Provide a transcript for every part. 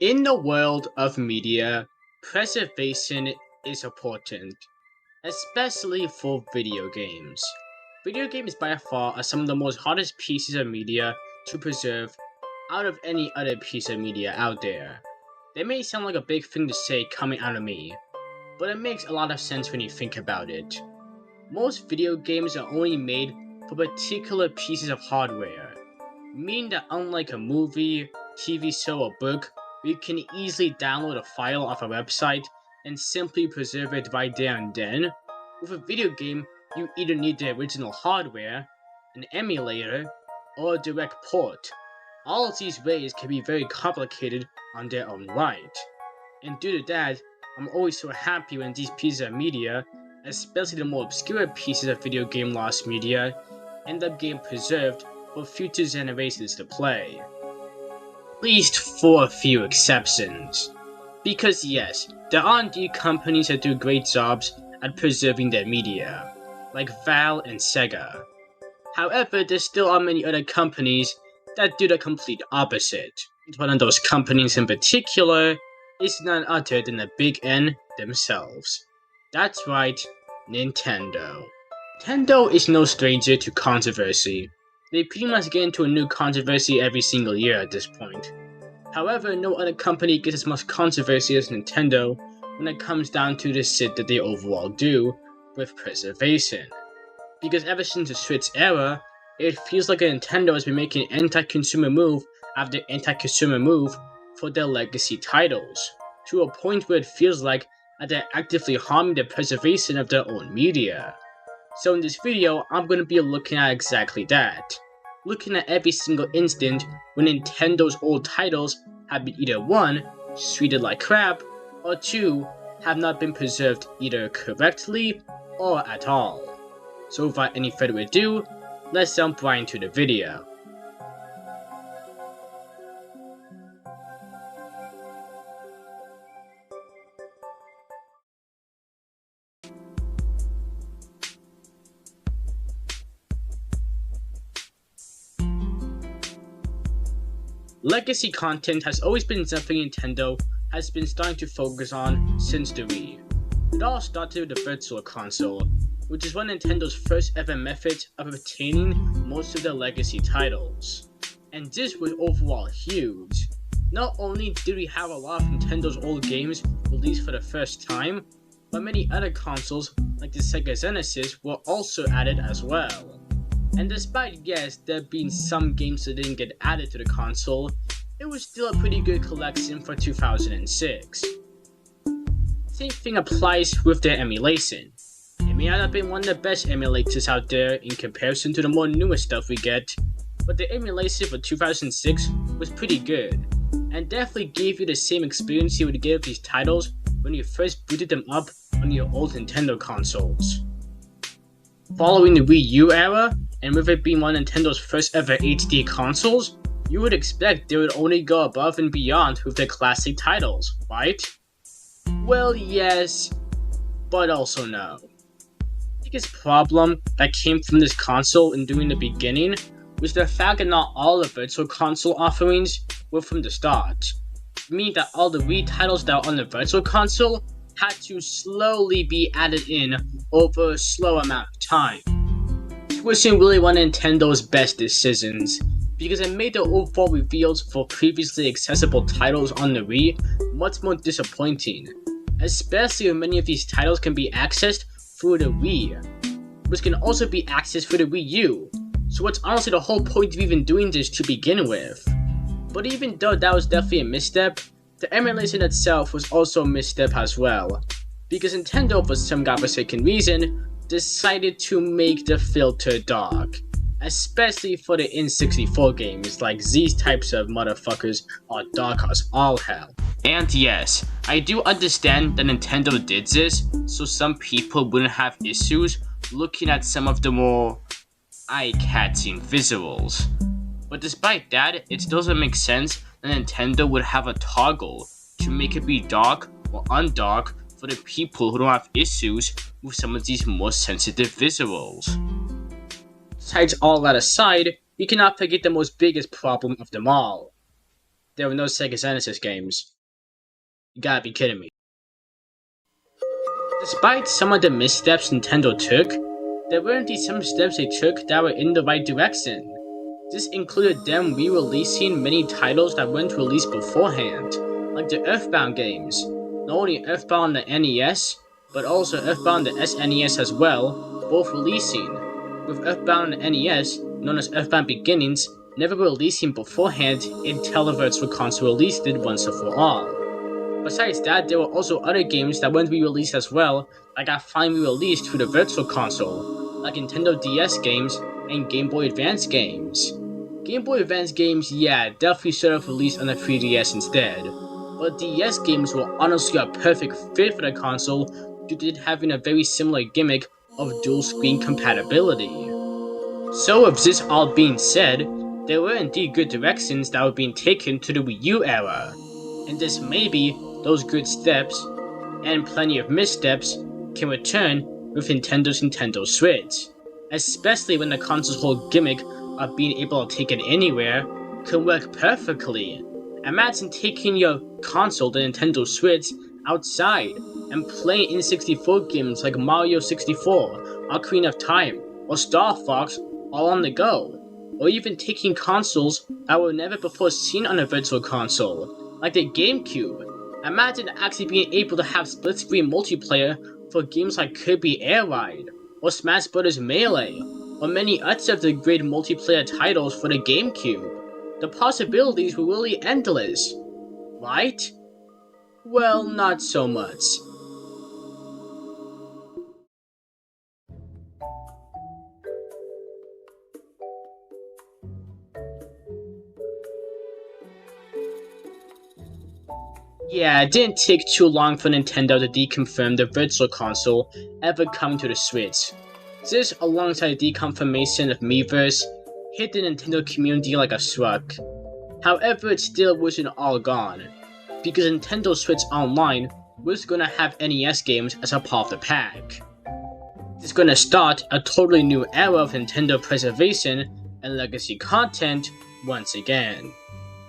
In the world of media, preservation is important, especially for video games. Video games by far are some of the most hardest pieces of media to preserve out of any other piece of media out there. They may sound like a big thing to say coming out of me, but it makes a lot of sense when you think about it. Most video games are only made for particular pieces of hardware, meaning that unlike a movie, TV show, or book, where you can easily download a file off a website and simply preserve it right there and then, with a video game, you either need the original hardware, an emulator, or a direct port. All of these ways can be very complicated on their own right. And due to that, I'm always so happy when these pieces of media, especially the more obscure pieces of video game lost media, end up getting preserved for future generations to play. At least for a few exceptions. Because yes, there are indeed companies that do great jobs at preserving their media, like Valve and Sega. However, there still are many other companies that do the complete opposite. One of those companies in particular is none other than the Big N themselves. That's right, Nintendo. Nintendo is no stranger to controversy. They pretty much get into a new controversy every single year at this point. However, no other company gets as much controversy as Nintendo when it comes down to the shit that they overall do with preservation. Because ever since the Switch era, it feels like Nintendo has been making anti-consumer move after anti-consumer move for their legacy titles, to a point where it feels like that they're actively harming the preservation of their own media. So in this video, I'm going to be looking at exactly that. Looking at every single instant when Nintendo's old titles have been either 1, treated like crap, or 2, have not been preserved either correctly or at all. So without any further ado, let's jump right into the video. Legacy content has always been something Nintendo has been starting to focus on since the Wii. It all started with the Virtual Console, which is one of Nintendo's first ever methods of obtaining most of their legacy titles. And this was overall huge. Not only did we have a lot of Nintendo's old games released for the first time, but many other consoles like the Sega Genesis were also added as well. And despite, yes, there being some games that didn't get added to the console, it was still a pretty good collection for 2006. Same thing applies with their emulation. It may not have been one of the best emulators out there in comparison to the more newer stuff we get, but the emulation for 2006 was pretty good, and definitely gave you the same experience you would get with these titles when you first booted them up on your old Nintendo consoles. Following the Wii U era, and with it being one of Nintendo's first ever HD consoles, you would expect they would only go above and beyond with their classic titles, right? Well, yes, but also no. The biggest problem that came from this console in doing the beginning was the fact that not all the Virtual Console offerings were from the start, meaning that all the Wii titles that were on the Virtual Console had to slowly be added in over a slow amount of time. This wasn't really one of Nintendo's best decisions, because it made the overall reveals for previously accessible titles on the Wii much more disappointing, especially when many of these titles can be accessed through the Wii, which can also be accessed through the Wii U, so what's honestly the whole point of even doing this to begin with. But even though that was definitely a misstep, the emulation itself was also a misstep as well, because Nintendo, for some godforsaken reason, decided to make the filter dark, especially for the N64 games. Like, these types of motherfuckers are dark as all hell. And yes, I do understand that Nintendo did this so some people wouldn't have issues looking at some of the more eye-catching visuals. But despite that, it still doesn't make sense that Nintendo would have a toggle to make it be dark or undark for the people who don't have issues with some of these more sensitive visuals. Besides all that aside, we cannot forget the most biggest problem of them all. there were no Sega Genesis games. You gotta be kidding me. Despite some of the missteps Nintendo took, there were indeed some steps they took that were in the right direction. This included them re-releasing many titles that weren't released beforehand, like the Earthbound games. Not only Earthbound on the NES, but also Earthbound on the SNES as well, both releasing, with Earthbound on the NES, known as Earthbound Beginnings, never releasing beforehand until the Virtual Console released it once and for all. Besides that, there were also other games that weren't re-released as well that got finally released through the Virtual Console, like Nintendo DS games and Game Boy Advance games. Game Boy Advance games, yeah, definitely should have released on the 3DS instead, but DS games were honestly a perfect fit for the console due to it having a very similar gimmick of dual screen compatibility. So with this all being said, there were indeed good directions that were being taken to the Wii U era, and this maybe those good steps, and plenty of missteps, can return with Nintendo's Nintendo Switch, especially when the console's whole gimmick of being able to take it anywhere can work perfectly. Imagine taking your console, the Nintendo Switch, outside and playing N64 games like Mario 64, Ocarina of Time, or Star Fox all on the go, or even taking consoles that were never before seen on a Virtual Console, like the GameCube. Imagine actually being able to have split-screen multiplayer for games like Kirby Air Ride, or Smash Bros. Melee, or many other of the great multiplayer titles for the GameCube. The possibilities were really endless, right? Well, not so much. Yeah, it didn't take too long for Nintendo to deconfirm the Virtual Console ever coming to the Switch. This, alongside the deconfirmation of Miiverse, hit the Nintendo community like a shrug. However, it still wasn't all gone, because Nintendo Switch Online was gonna have NES games as a part of the pack. It's gonna start a totally new era of Nintendo preservation and legacy content once again,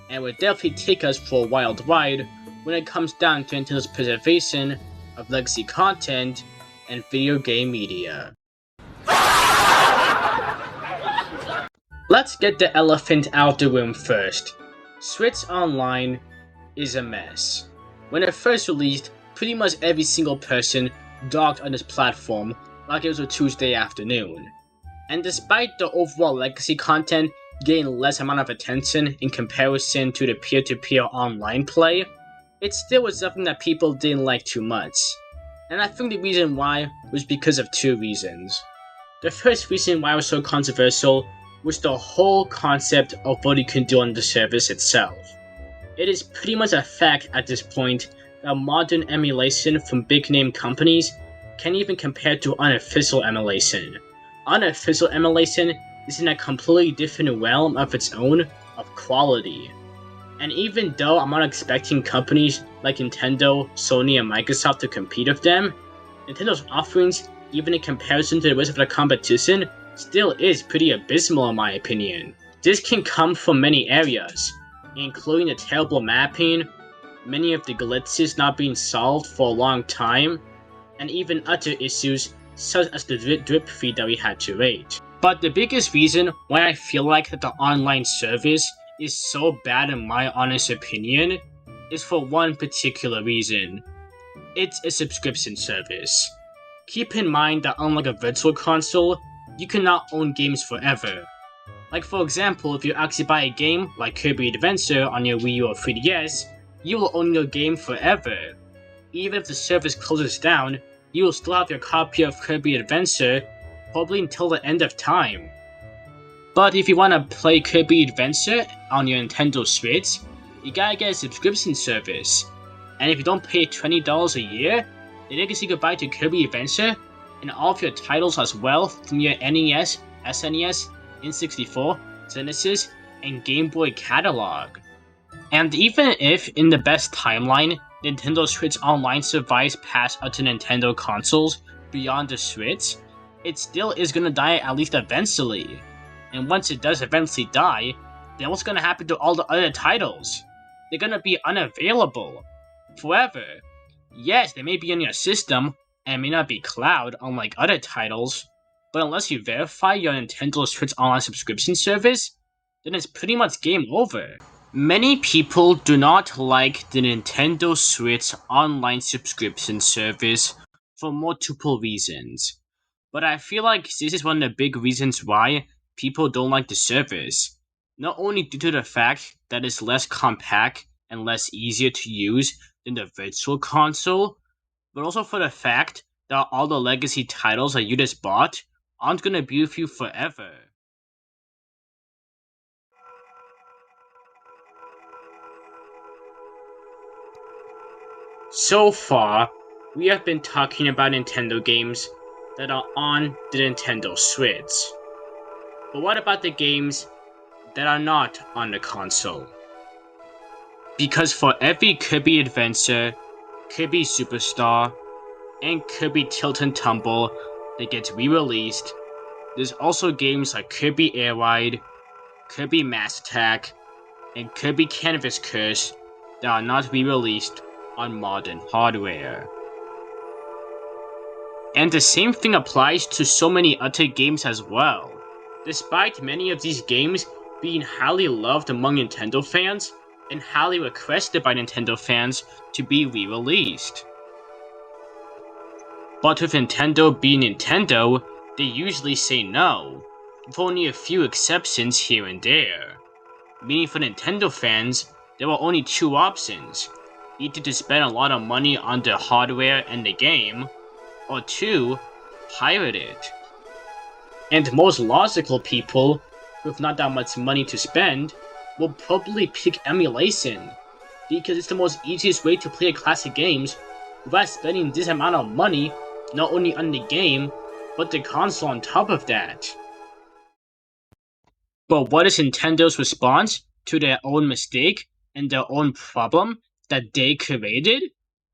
and would definitely take us for a wild ride when it comes down to Nintendo's preservation of legacy content and video game media. Let's get the elephant out the room first. Switch Online is a mess. When it first released, pretty much every single person docked on this platform like it was a Tuesday afternoon. And despite the overall legacy content getting less amount of attention in comparison to the peer-to-peer online play, it still was something that people didn't like too much. And I think the reason why was because of two reasons. The first reason why it was so controversial was the whole concept of what you can do on the service itself. It is pretty much a fact at this point that modern emulation from big name companies can't even compare to unofficial emulation. Unofficial emulation is in a completely different realm of its own of quality. And even though I'm not expecting companies like Nintendo, Sony, and Microsoft to compete with them, Nintendo's offerings, even in comparison to the rest of the competition, still is pretty abysmal in my opinion. This can come from many areas, including the terrible mapping, many of the glitches not being solved for a long time, and even other issues such as the drip feed that we had to rate. But the biggest reason why I feel like that the online service is so bad in my honest opinion is for one particular reason. It's a subscription service. Keep in mind that unlike a Virtual Console, you cannot own games forever. Like for example, if you actually buy a game like Kirby Adventure on your Wii U or 3DS, you will own your game forever. Even if the service closes down, you will still have your copy of Kirby Adventure probably until the end of time. But if you want to play Kirby Adventure on your Nintendo Switch, you gotta get a subscription service. And if you don't pay $20 a year, then you can say goodbye to Kirby Adventure and all of your titles as well from your NES, SNES, N64, Genesis, and Game Boy catalog. And even if, in the best timeline, Nintendo Switch Online survives past other Nintendo consoles beyond the Switch, it still is gonna die at least eventually. And once it does eventually die, then what's gonna happen to all the other titles? they're gonna be unavailable forever. Yes, they may be in your system and may not be cloud unlike other titles, but unless you verify your Nintendo Switch Online subscription service, then it's pretty much game over. Many people do not like the Nintendo Switch Online subscription service for multiple reasons, but I feel like this is one of the big reasons why people don't like the service. Not only due to the fact that it's less compact and less easier to use than the Virtual Console, but also for the fact that all the legacy titles that you just bought aren't gonna be with you forever. So far, we have been talking about Nintendo games that are on the Nintendo Switch. But what about the games that are not on the console? Because for every Kirby Adventure, Kirby Superstar, and Kirby Tilt and Tumble that gets re-released, there's also games like Kirby Air Ride, Kirby Mass Attack, and Kirby Canvas Curse that are not re-released on modern hardware. And the same thing applies to so many other games as well. Despite many of these games being highly loved among Nintendo fans and highly requested by Nintendo fans to be re-released. But with Nintendo being Nintendo, they usually say no, with only a few exceptions here and there. Meaning for Nintendo fans, there were only two options: either to spend a lot of money on the hardware and the game, or two, pirate it. And most logical people, with not that much money to spend, will probably pick emulation, because it's the most easiest way to play classic games without spending this amount of money not only on the game, but the console on top of that. But what is Nintendo's response to their own mistake and their own problem that they created?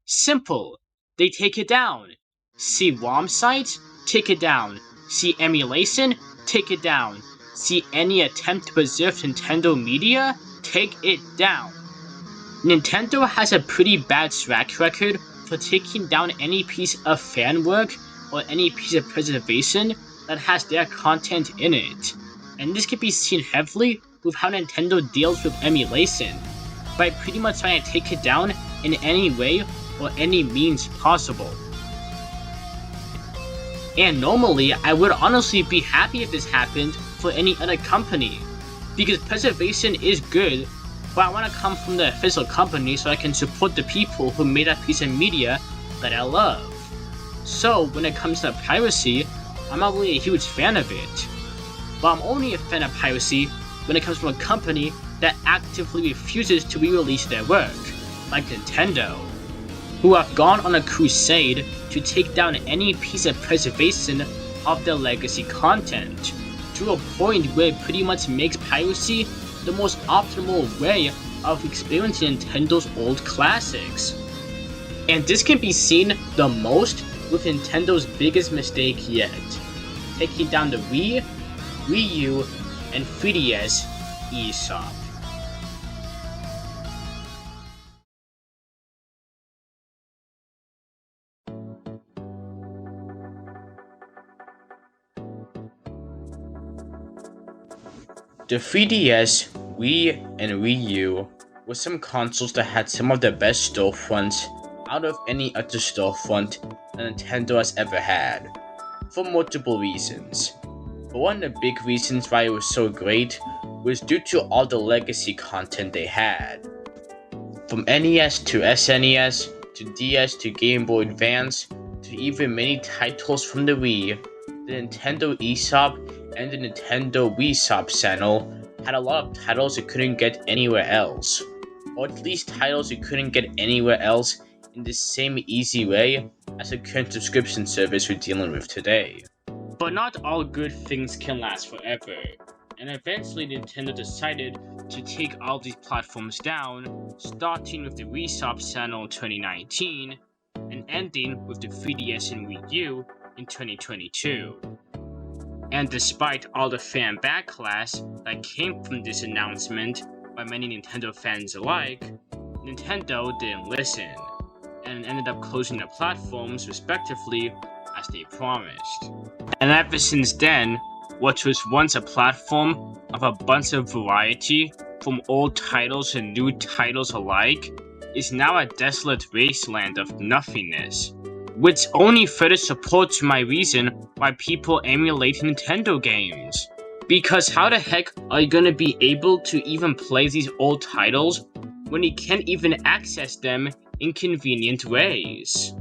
Simple. They take it down. See ROM sites? Take it down. See emulation? Take it down. See any attempt to preserve Nintendo media? Take it down. Nintendo has a pretty bad track record for taking down any piece of fan work or any piece of preservation that has their content in it. And this can be seen heavily with how Nintendo deals with emulation, by pretty much trying to take it down in any way or any means possible. And normally, I would honestly be happy if this happened for any other company, because preservation is good, but I want to come from the official company so I can support the people who made that piece of media that I love. So, when it comes to piracy, I'm not really a huge fan of it. But I'm only a fan of piracy when it comes from a company that actively refuses to re-release their work, like Nintendo, who have gone on a crusade to take down any piece of preservation of their legacy content, to a point where it pretty much makes piracy the most optimal way of experiencing Nintendo's old classics. And this can be seen the most with Nintendo's biggest mistake yet, taking down the Wii, Wii U, and 3DS eShop. The 3DS, Wii, and Wii U were some consoles that had some of the best storefronts out of any other storefront that Nintendo has ever had, for multiple reasons. But one of the big reasons why it was so great was due to all the legacy content they had. From NES to SNES, to DS to Game Boy Advance, to even many titles from the Wii, the Nintendo eShop and the Nintendo Wii Shop channel had a lot of titles you couldn't get anywhere else, or at least titles you couldn't get anywhere else in the same easy way as the current subscription service we're dealing with today. But not all good things can last forever, and eventually Nintendo decided to take all these platforms down, starting with the Wii Shop channel in 2019, and ending with the 3DS and Wii U in 2022. And despite all the fan backlash that came from this announcement by many Nintendo fans alike, Nintendo didn't listen, and ended up closing the platforms respectively as they promised. And ever since then, what was once a platform of a bunch of variety from old titles and new titles alike is now a desolate wasteland of nothingness, which only further supports my reason why people emulate Nintendo games. Because how the heck are you gonna be able to even play these old titles when you can't even access them in convenient ways?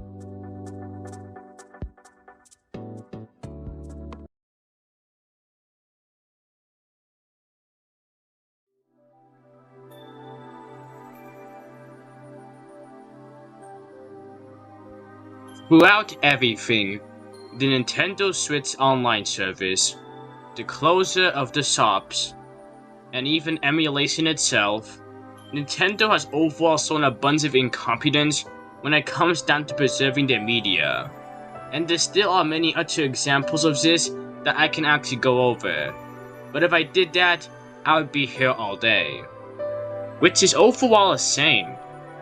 Throughout everything, the Nintendo Switch Online service, the closure of the shops, and even emulation itself, Nintendo has overall shown a bunch of incompetence when it comes down to preserving their media. And there still are many other examples of this that I can actually go over. But if I did that, I would be here all day. Which is overall a shame,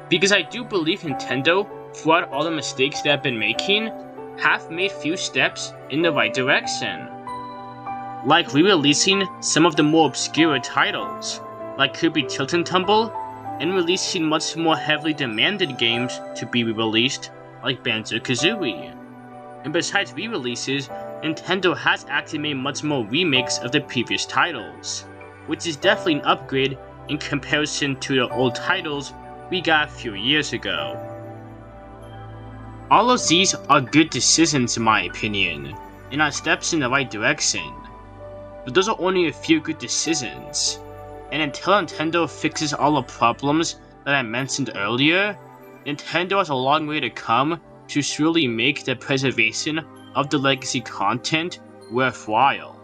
because I do believe Nintendo, throughout all the mistakes they have been making, have made few steps in the right direction. Like re-releasing some of the more obscure titles, like Kirby Tilt and Tumble, and releasing much more heavily demanded games to be re-released, like Banjo-Kazooie. And besides re-releases, Nintendo has actually made much more remakes of the previous titles, which is definitely an upgrade in comparison to the old titles we got a few years ago. All of these are good decisions in my opinion, and are steps in the right direction. But those are only a few good decisions, and until Nintendo fixes all the problems that I mentioned earlier, Nintendo has a long way to come to surely make the preservation of the legacy content worthwhile.